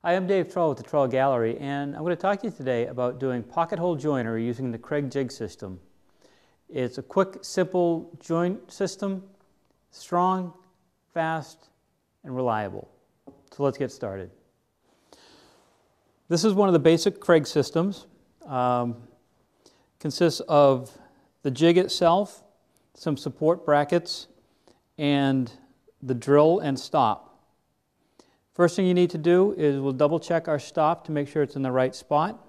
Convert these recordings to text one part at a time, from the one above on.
Hi, I'm Dave Trull with the Trull Gallery, and I'm going to talk to you today about doing pocket hole joinery using the Kreg Jig system. It's a quick, simple joint system, strong, fast, and reliable. So let's get started. This is one of the basic Kreg systems. Consists of the jig itself, some support brackets, and the drill and stop. First thing you need to do is we'll double check our stop to make sure it's in the right spot.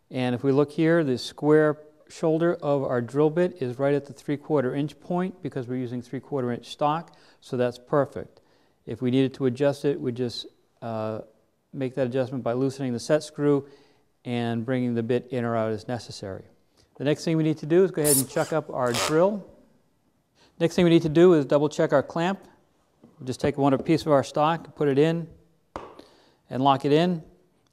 And if we look here, the square shoulder of our drill bit is right at the 3/4 inch point because we're using 3/4 inch stock, so that's perfect. If we needed to adjust it, we just make that adjustment by loosening the set screw and bringing the bit in or out as necessary. The next thing we need to do is go ahead and chuck up our drill. Next thing we need to do is double check our clamp. We'll just take one piece of our stock, put it in, and lock it in.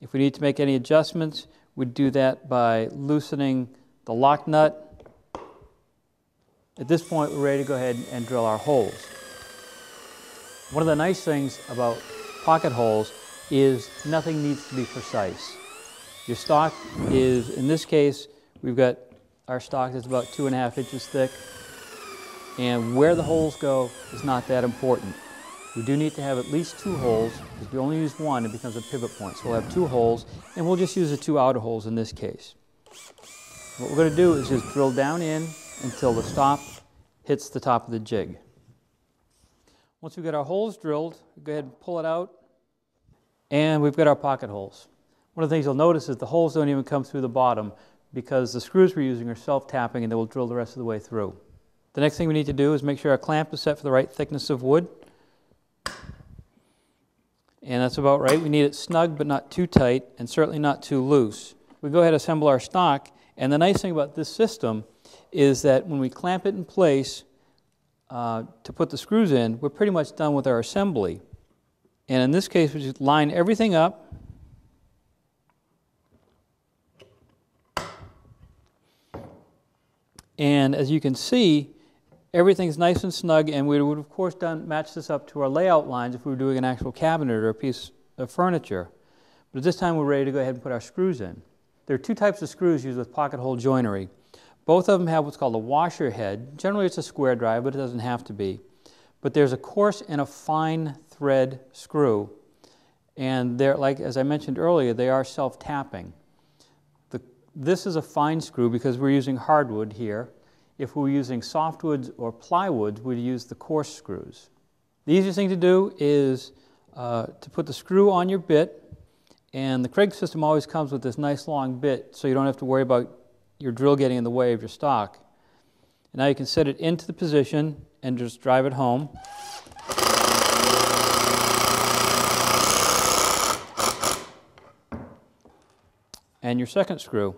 If we need to make any adjustments, we'd do that by loosening the lock nut. At this point, we're ready to go ahead and drill our holes. One of the nice things about pocket holes is nothing needs to be precise. Your stock is, in this case, we've got our stock that's about 2.5 inches thick, and where the holes go is not that important. We do need to have at least 2 holes. If you only use one, it becomes a pivot point. So we'll have 2 holes, and we'll just use the 2 outer holes in this case. What we're going to do is just drill down in until the stop hits the top of the jig. Once we've got our holes drilled, go ahead and pull it out, and we've got our pocket holes. One of the things you'll notice is the holes don't even come through the bottom because the screws we're using are self-tapping and they will drill the rest of the way through. The next thing we need to do is make sure our clamp is set for the right thickness of wood. And that's about right. We need it snug but not too tight and certainly not too loose. We go ahead and assemble our stock, and the nice thing about this system is that when we clamp it in place to put the screws in, we're pretty much done with our assembly. And in this case, we just line everything up. And as you can see, everything's nice and snug, and we would of course match this up to our layout lines if we were doing an actual cabinet or a piece of furniture. But at this time we're ready to go ahead and put our screws in. There are 2 types of screws used with pocket hole joinery. Both of them have what's called a washer head. Generally it's a square drive, but it doesn't have to be. But there's a coarse and a fine thread screw, and they're, like as I mentioned earlier, they are self-tapping. This is a fine screw because we're using hardwood here. If we were using softwoods or plywoods, we'd use the coarse screws. The easiest thing to do is to put the screw on your bit, and the Kreg system always comes with this nice long bit so you don't have to worry about your drill getting in the way of your stock. And now you can set it into the position and just drive it home. And your second screw.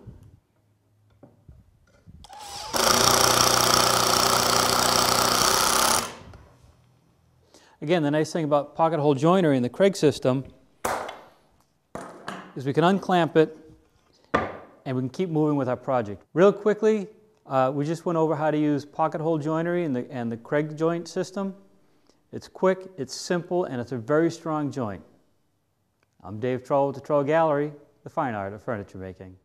Again, the nice thing about pocket hole joinery in the Kreg system is we can unclamp it and we can keep moving with our project. Real quickly, we just went over how to use pocket hole joinery and the Kreg joint system. It's quick, it's simple, and it's a very strong joint. I'm Dave Trull with the Trull Gallery, the fine art of furniture making.